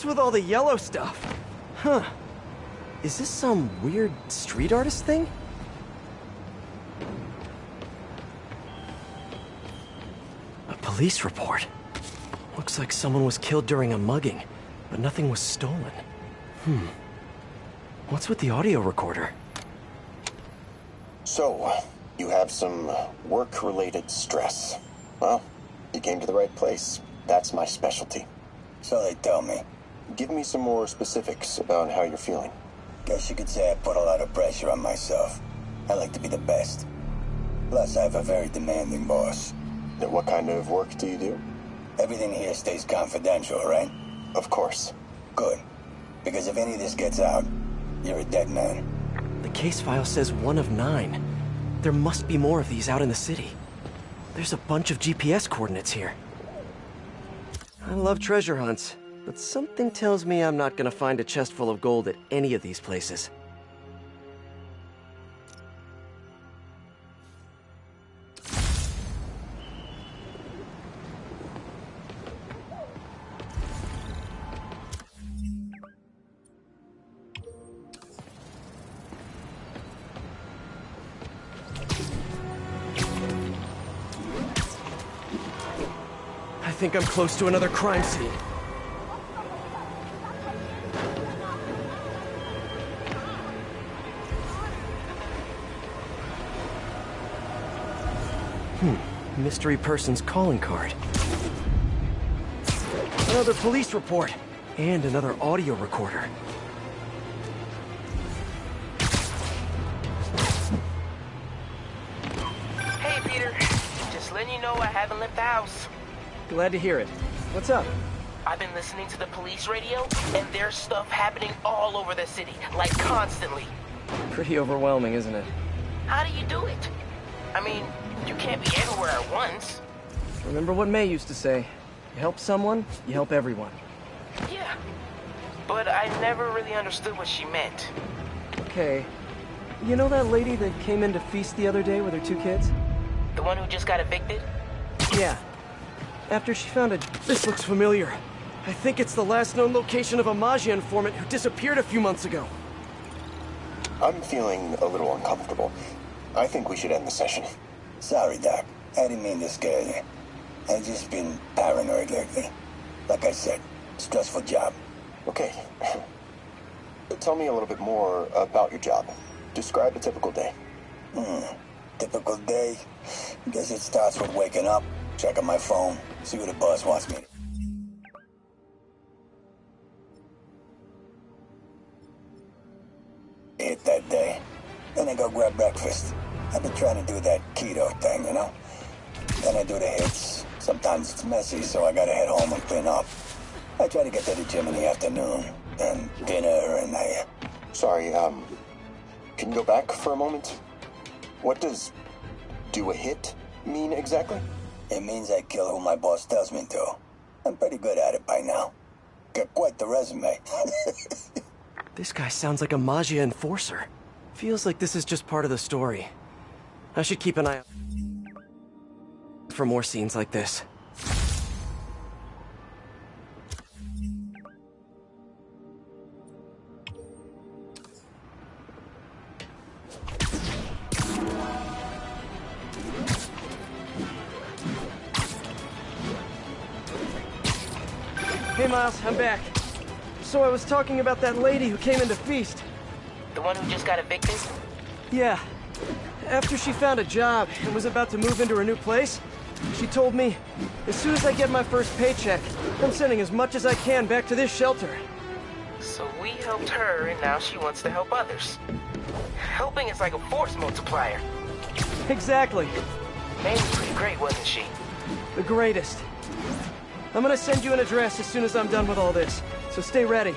with all the yellow stuff? Huh. Is this some weird street artist thing? A police report. Looks like someone was killed during a mugging, but nothing was stolen. What's with the audio recorder? So, you have some work-related stress. Well, you came to the right place. That's my specialty. So they tell me. Give me some more specifics about how you're feeling. Guess you could say I put a lot of pressure on myself. I like to be the best. Plus, I have a very demanding boss. Now, what kind of work do you do? Everything here stays confidential, right? Of course. Good. Because if any of this gets out, you're a dead man. The case file says 1 of 9. There must be more of these out in the city. There's a bunch of GPS coordinates here. I love treasure hunts, but something tells me I'm not gonna find a chest full of gold at any of these places. I think I'm close to another crime scene. Mystery person's calling card. Another police report. And another audio recorder. Hey, Peter. Just letting you know I haven't left the house. Glad to hear it. What's up? I've been listening to the police radio, and there's stuff happening all over the city, like constantly. Pretty overwhelming, isn't it? How do you do it? I mean, you can't be everywhere at once. Remember what May used to say. You help someone, you help everyone. Yeah. But I never really understood what she meant. Okay. You know that lady that came in to feast the other day with her 2 kids? The one who just got evicted? Yeah. After she found a... This looks familiar. I think it's the last known location of a Maggia informant who disappeared a few months ago. I'm feeling a little uncomfortable. I think we should end the session. Sorry, Doc. I didn't mean to scare you. I've just been paranoid lately. Like I said, stressful job. Okay. Tell me a little bit more about your job. Describe a typical day. Typical day? Guess it starts with waking up, checking my phone, see what the boss wants me to. Hit that day. Then I go grab breakfast. I've been trying to do that keto thing, you know? Then I do the hits. Sometimes it's messy, so I gotta head home and clean up. I try to get to the gym in the afternoon, then dinner, and I... Sorry, can you go back for a moment? What does do a hit mean exactly? It means I kill who my boss tells me to. I'm pretty good at it by now. Got quite the resume. This guy sounds like a Maggia enforcer. Feels like this is just part of the story. I should keep an eye out for more scenes like this. Hey Miles, I'm back. So I was talking about that lady who came in to feast. The one who just got evicted? Yeah. After she found a job and was about to move into her new place, she told me, as soon as I get my first paycheck, I'm sending as much as I can back to this shelter. So we helped her, and now she wants to help others. Helping is like a force multiplier. Exactly. May was pretty great, wasn't she? The greatest. I'm gonna send you an address as soon as I'm done with all this, so stay ready.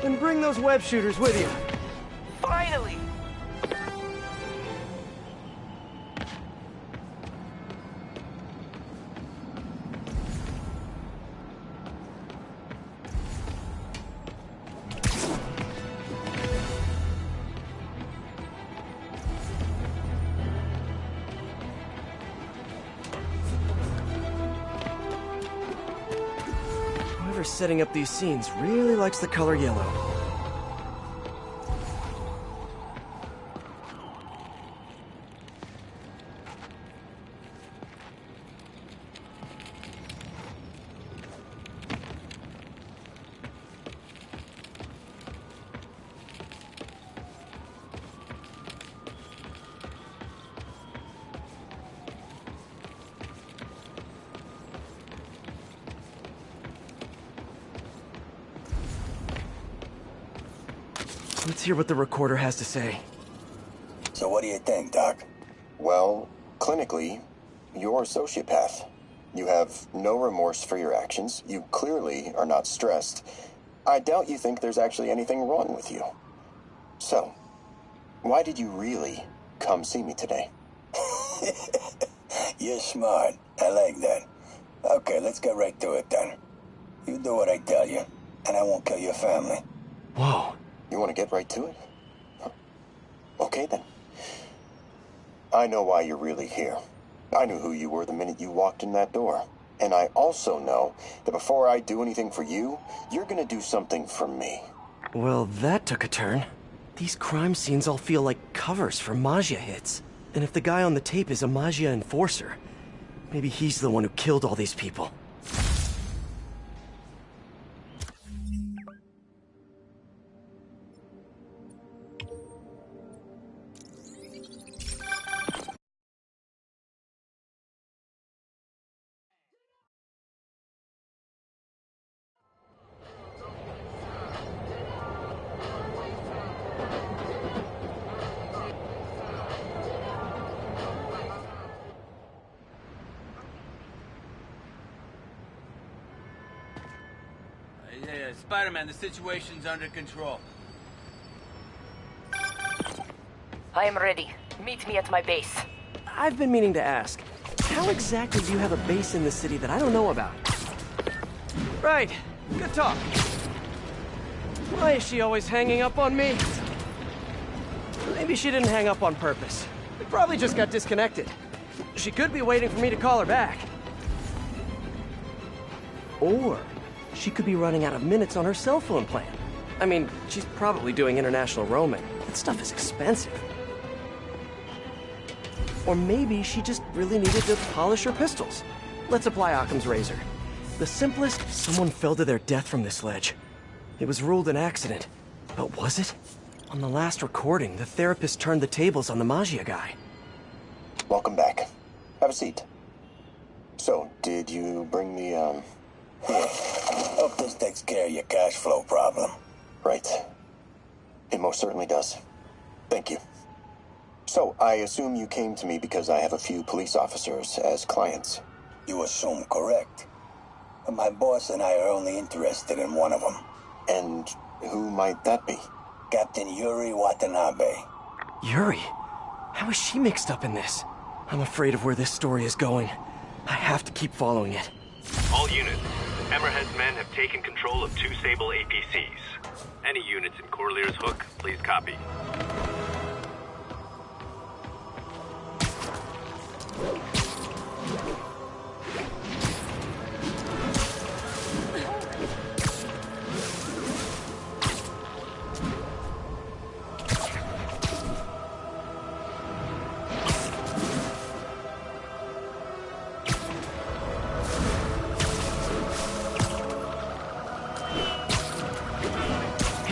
And bring those web shooters with you. Finally! Whoever Whoever's setting up these scenes really likes the color yellow. Let's hear what the recorder has to say. So what do you think, Doc? Well, clinically, you're a sociopath. You have no remorse for your actions. You clearly are not stressed. I doubt you think there's actually anything wrong with you. So, why did you really come see me today? You're smart. I like that. Okay, let's get right to it then. You do what I tell you, and I won't kill your family. Whoa. You want to get right to it? Huh. Okay, then. I know why you're really here. I knew who you were the minute you walked in that door. And I also know that before I do anything for you, you're gonna do something for me. Well, that took a turn. These crime scenes all feel like covers for Maggia hits. And if the guy on the tape is a Maggia enforcer, maybe he's the one who killed all these people. Spider-Man, the situation's under control. I am ready. Meet me at my base. I've been meaning to ask, how exactly do you have a base in the city that I don't know about? Right. Good talk. Why is she always hanging up on me? Maybe she didn't hang up on purpose. We probably just got disconnected. She could be waiting for me to call her back. Or she could be running out of minutes on her cell phone plan. I mean, she's probably doing international roaming. That stuff is expensive. Or maybe she just really needed to polish her pistols. Let's apply Occam's razor. The simplest, someone fell to their death from this ledge. It was ruled an accident. But was it? On the last recording, the therapist turned the tables on the Maggia guy. Welcome back. Have a seat. So, did you bring the, Hope this takes care of your cash flow problem. Right. It most certainly does. Thank you. So, I assume you came to me because I have a few police officers as clients. You assume correct. But my boss and I are only interested in one of them. And who might that be? Captain Yuri Watanabe. Yuri? How is she mixed up in this? I'm afraid of where this story is going. I have to keep following it. All units. Hammerhead's men have taken control of 2 Sable APCs. Any units in Corlear's Hook, please copy.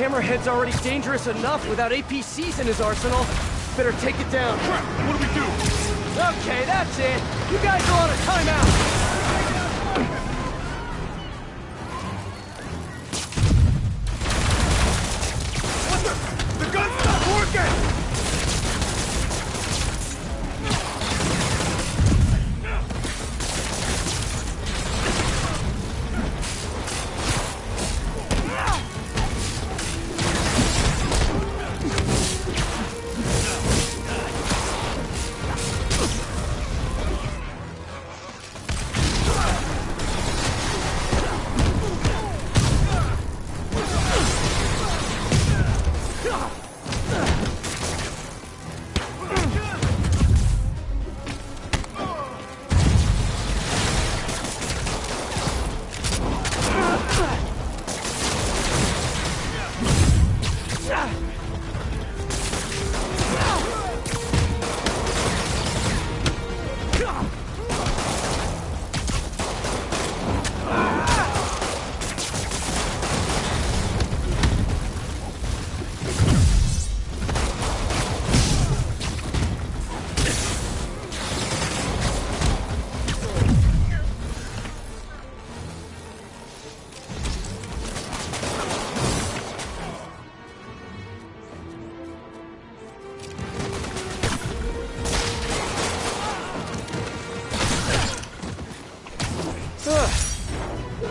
Hammerhead's already dangerous enough without APCs in his arsenal. Better take it down. Crap! What do we do? Okay, that's it. You guys are on a timeout. The gun's not working!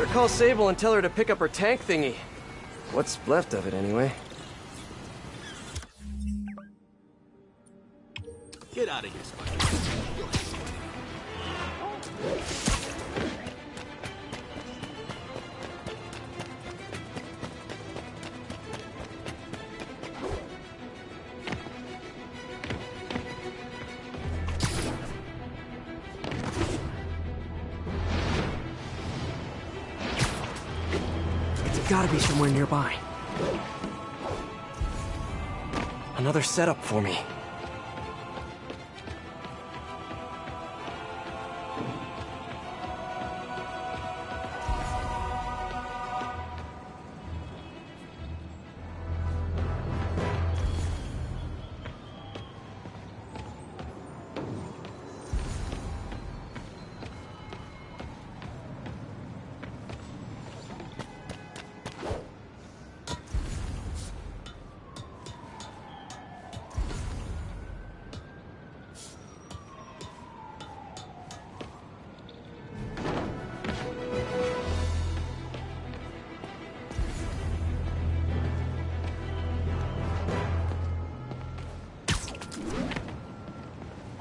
call Sable and tell her to pick up her tank thingy. What's left of it, anyway. Get out of here, Spider-Man. It's gotta be somewhere nearby. Another setup for me.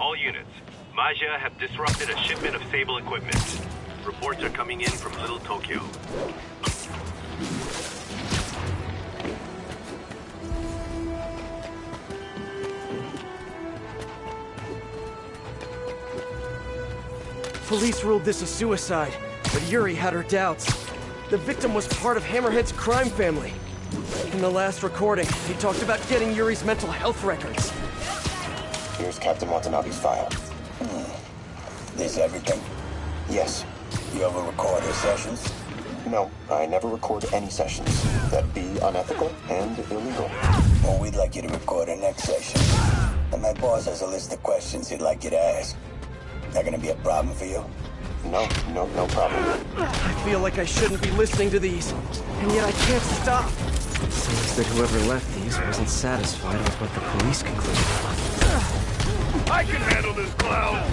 All units, Maja have disrupted a shipment of Sable equipment. Reports are coming in from Little Tokyo. Police ruled this a suicide, but Yuri had her doubts. The victim was part of Hammerhead's crime family. In the last recording, he talked about getting Yuri's mental health records. Here's Captain Watanabe's file. This everything? Yes. You ever record her sessions? No, I never record any sessions. That'd be unethical and illegal. Well, we'd like you to record her next session. And my boss has a list of questions he'd like you to ask. That gonna be a problem for you? No problem. I feel like I shouldn't be listening to these, and yet I can't stop. Seems that whoever left these wasn't satisfied with what the police concluded. I can handle this, Cloud!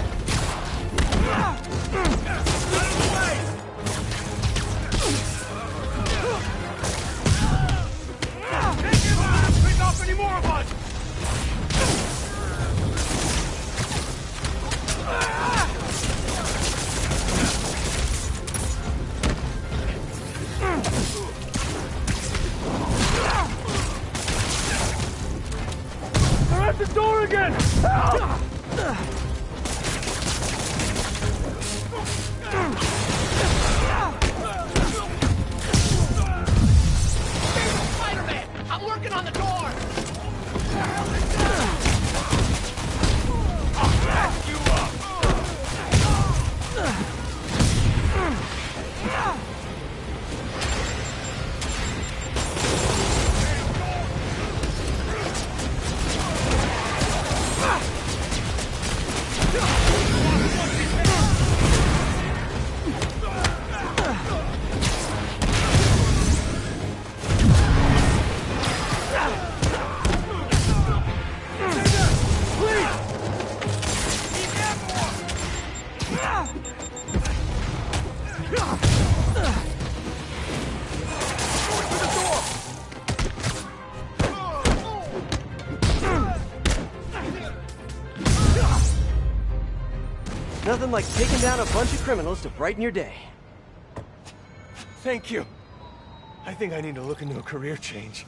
Take him out! Pick off any more of us! They're at the door again! Help! Spider-Man! I'm working on the door! I'll back you up! Nothing like taking down a bunch of criminals to brighten your day. Thank you. I think I need to look into a career change.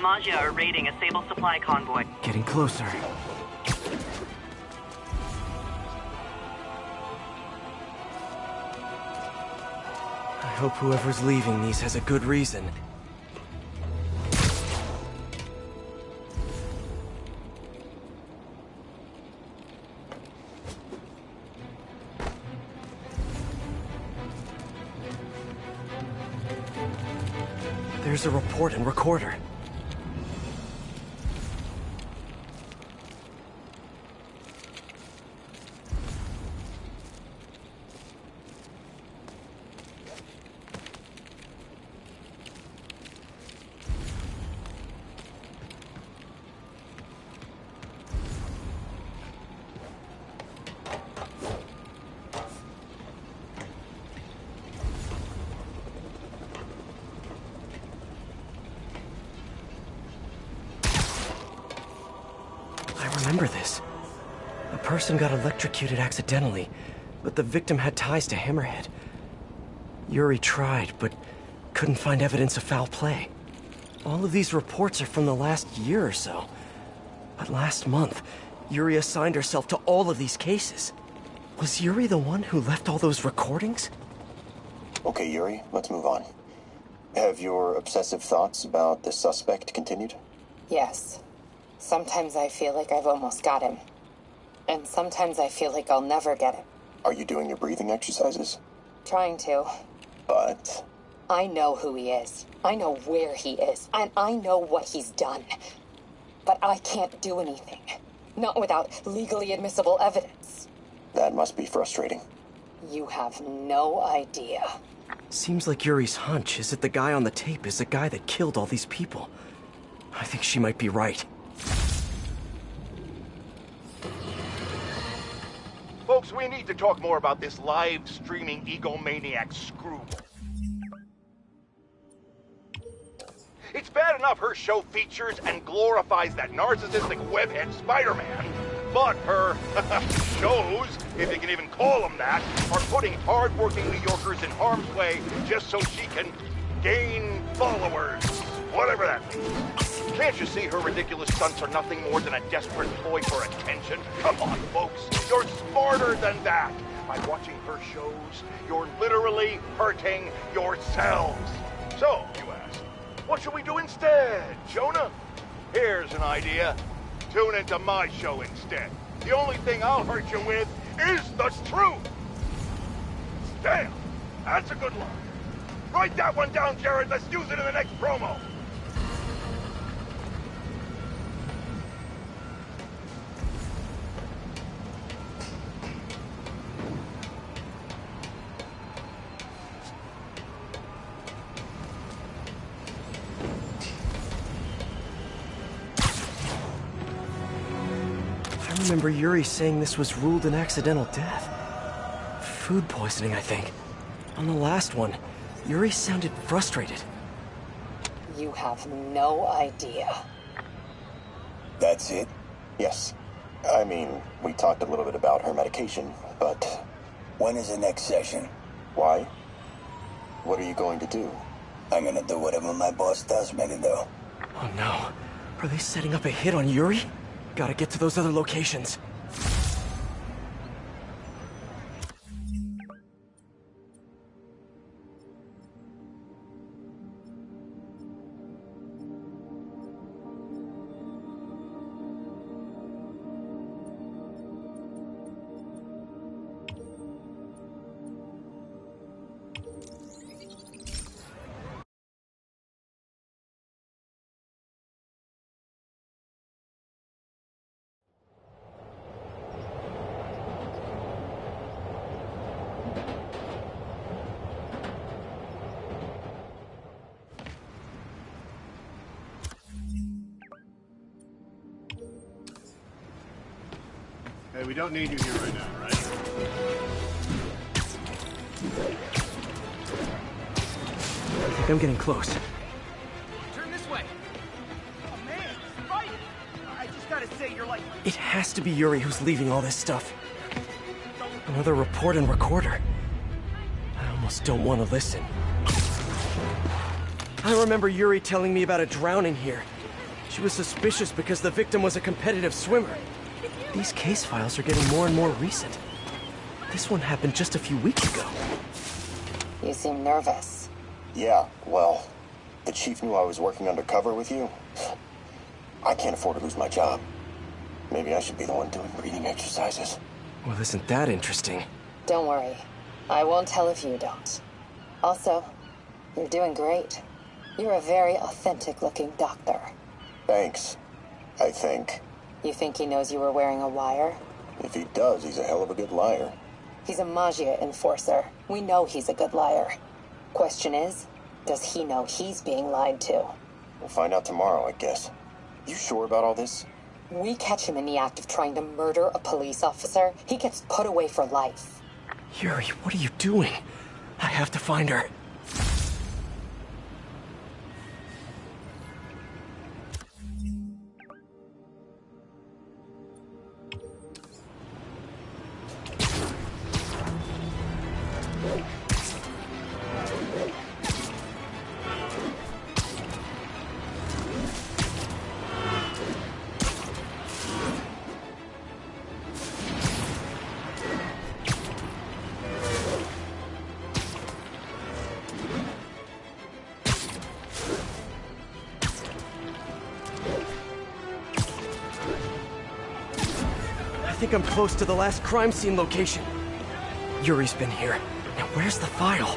Maggia are raiding a Sable supply convoy. Getting closer. I hope whoever's leaving these has a good reason. There's a report and recorder. Remember this. A person got electrocuted accidentally, but the victim had ties to Hammerhead. Yuri tried, but couldn't find evidence of foul play. All of these reports are from the last year or so. But last month, Yuri assigned herself to all of these cases. Was Yuri the one who left all those recordings? Okay, Yuri, let's move on. Have your obsessive thoughts about the suspect continued? Yes. Sometimes I feel like I've almost got him. And sometimes I feel like I'll never get him. Are you doing your breathing exercises? Trying to. But... I know who he is. I know where he is. And I know what he's done. But I can't do anything. Not without legally admissible evidence. That must be frustrating. You have no idea. Seems like Yuri's hunch is that the guy on the tape is the guy that killed all these people. I think she might be right. Folks, we need to talk more about this live-streaming egomaniac screwball. It's bad enough her show features and glorifies that narcissistic webhead Spider-Man, but her shows, if you can even call them that, are putting hard-working New Yorkers in harm's way just so she can gain followers, whatever that means. Can't you see her ridiculous stunts are nothing more than a desperate ploy for attention? Come on, folks, you're smarter than that. By watching her shows, you're literally hurting yourselves. So, you ask, what should we do instead, Jonah? Here's an idea. Tune into my show instead. The only thing I'll hurt you with is the truth. Damn, that's a good line. Write that one down, Jared. Let's use it in the next promo. I remember Yuri saying this was ruled an accidental death. Food poisoning, I think. On the last one, Yuri sounded frustrated. You have no idea. That's it? Yes. I mean, we talked a little bit about her medication, but... When is the next session? Why? What are you going to do? I'm gonna do whatever my boss tells me to do. Oh no. Are they setting up a hit on Yuri? Gotta get to those other locations. Hey, we don't need you here right now, right? I think I'm getting close. Turn this way. Oh man, Spider! I just gotta say, you're like... It has to be Yuri who's leaving all this stuff. Another report and recorder. I almost don't want to listen. I remember Yuri telling me about a drowning here. She was suspicious because the victim was a competitive swimmer. These case files are getting more and more recent. This one happened just a few weeks ago. You seem nervous. Yeah, well, the chief knew I was working undercover with you. I can't afford to lose my job. Maybe I should be the one doing breathing exercises. Well, isn't that interesting? Don't worry. I won't tell if you don't. Also, you're doing great. You're a very authentic-looking doctor. Thanks, I think. You think he knows you were wearing a wire? If he does, he's a hell of a good liar. He's a Maggia enforcer. We know he's a good liar. Question is, does he know he's being lied to? We'll find out tomorrow, I guess. You sure about all this? We catch him in the act of trying to murder a police officer, he gets put away for life. Yuri, what are you doing? I have to find her. I think I'm close to the last crime scene location. Yuri's been here. Now where's the file?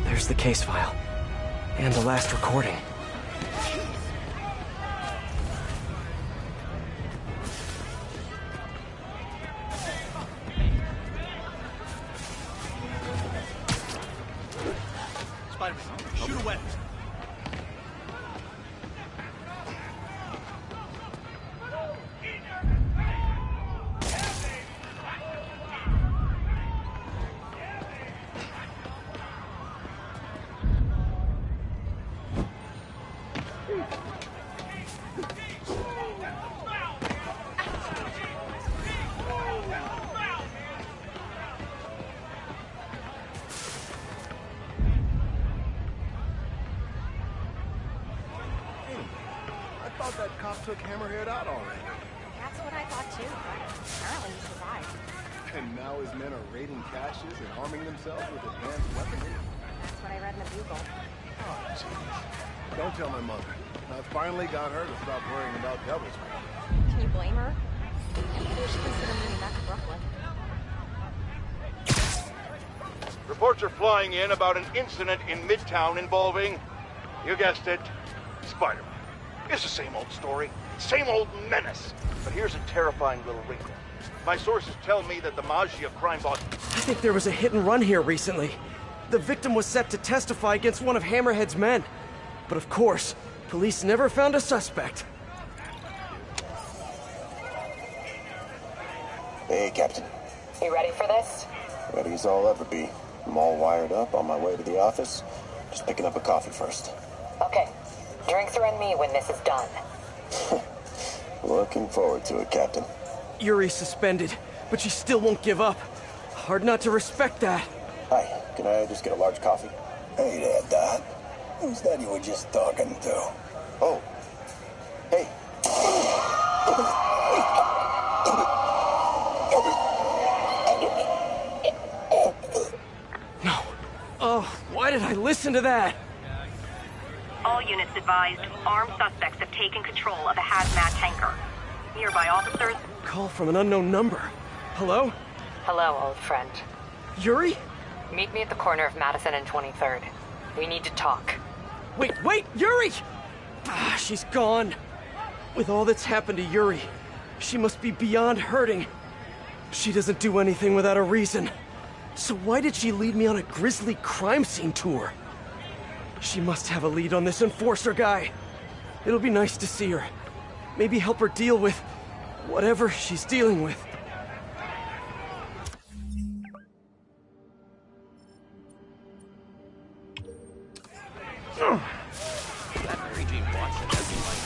There's the case file. And the last recording. Shoot away. That cop took Hammerhead out already. That's what I thought too, but apparently he survived. And now his men are raiding caches and arming themselves with advanced weaponry? That's what I read in the Bugle. Oh, jeez. Don't tell my mother. I finally got her to stop worrying about Devil's Reign. Can you blame her? Maybe we should consider moving back to Brooklyn. Reports are flying in about an incident in Midtown involving, you guessed it, Spider-Man. It's the same old story, same old menace. But here's a terrifying little wrinkle. My sources tell me that the Maggia crime boss... I think there was a hit and run here recently. The victim was set to testify against one of Hammerhead's men. But of course, police never found a suspect. Hey, Captain. You ready for this? Ready as I'll ever be. I'm all wired up on my way to the office. Just picking up a coffee first. Okay. Drinks are on me when this is done. Looking forward to it, Captain. Yuri's suspended, but she still won't give up. Hard not to respect that. Hi, can I just get a large coffee? Hey there, Doc. Who's that you were just talking to? Oh. Hey. No. Oh, why did I listen to that? All units advised, armed suspects have taken control of a hazmat tanker. Nearby officers... Call from an unknown number. Hello? Hello, old friend. Yuri? Meet me at the corner of Madison and 23rd. We need to talk. Wait, Yuri! Ah, she's gone. With all that's happened to Yuri, she must be beyond hurting. She doesn't do anything without a reason. So why did she lead me on a grisly crime scene tour? She must have a lead on this enforcer guy. It'll be nice to see her. Maybe help her deal with whatever she's dealing with. That Mary Jane Watson doesn't like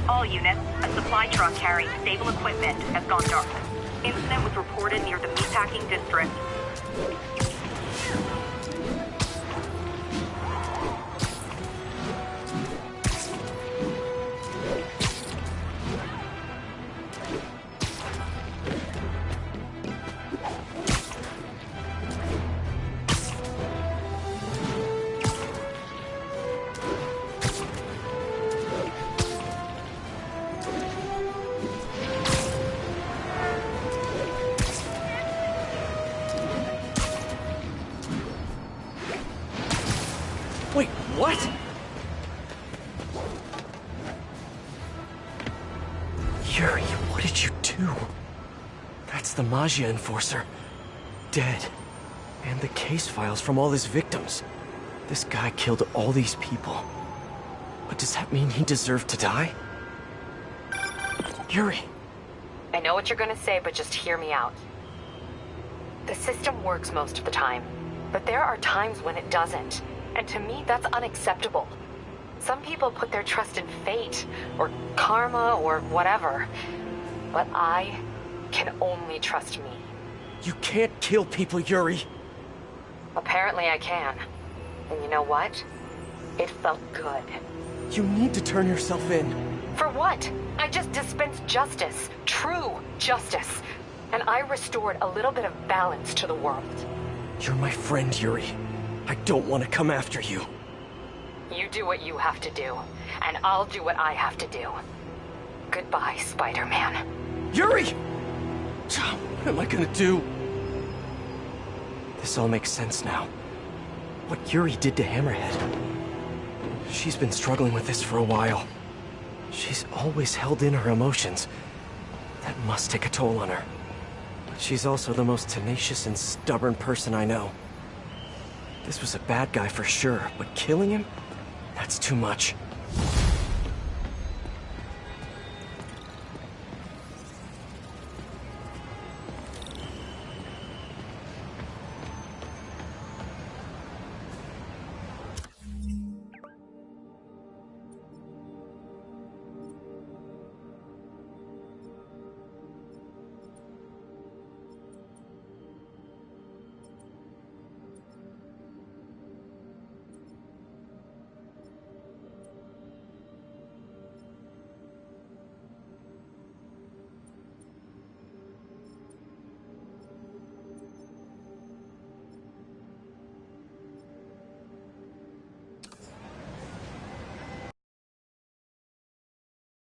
All units, a supply truck carrying stable equipment has gone dark. Incident was reported near the meatpacking district. Wait, what? Yuri, what did you do? That's the Maggia enforcer. Dead. And the case files from all his victims. This guy killed all these people. But does that mean he deserved to die? Yuri. I know what you're gonna say, but just hear me out. The system works most of the time, but there are times when it doesn't. And to me, that's unacceptable. Some people put their trust in fate, or karma, or whatever. But I can only trust me. You can't kill people, Yuri. Apparently I can. And you know what? It felt good. You need to turn yourself in. For what? I just dispensed justice. True justice. And I restored a little bit of balance to the world. You're my friend, Yuri. I don't want to come after you. You do what you have to do, and I'll do what I have to do. Goodbye, Spider-Man. Yuri! What am I gonna do? This all makes sense now. What Yuri did to Hammerhead. She's been struggling with this for a while. She's always held in her emotions. That must take a toll on her. But she's also the most tenacious and stubborn person I know. This was a bad guy for sure, but killing him? That's too much.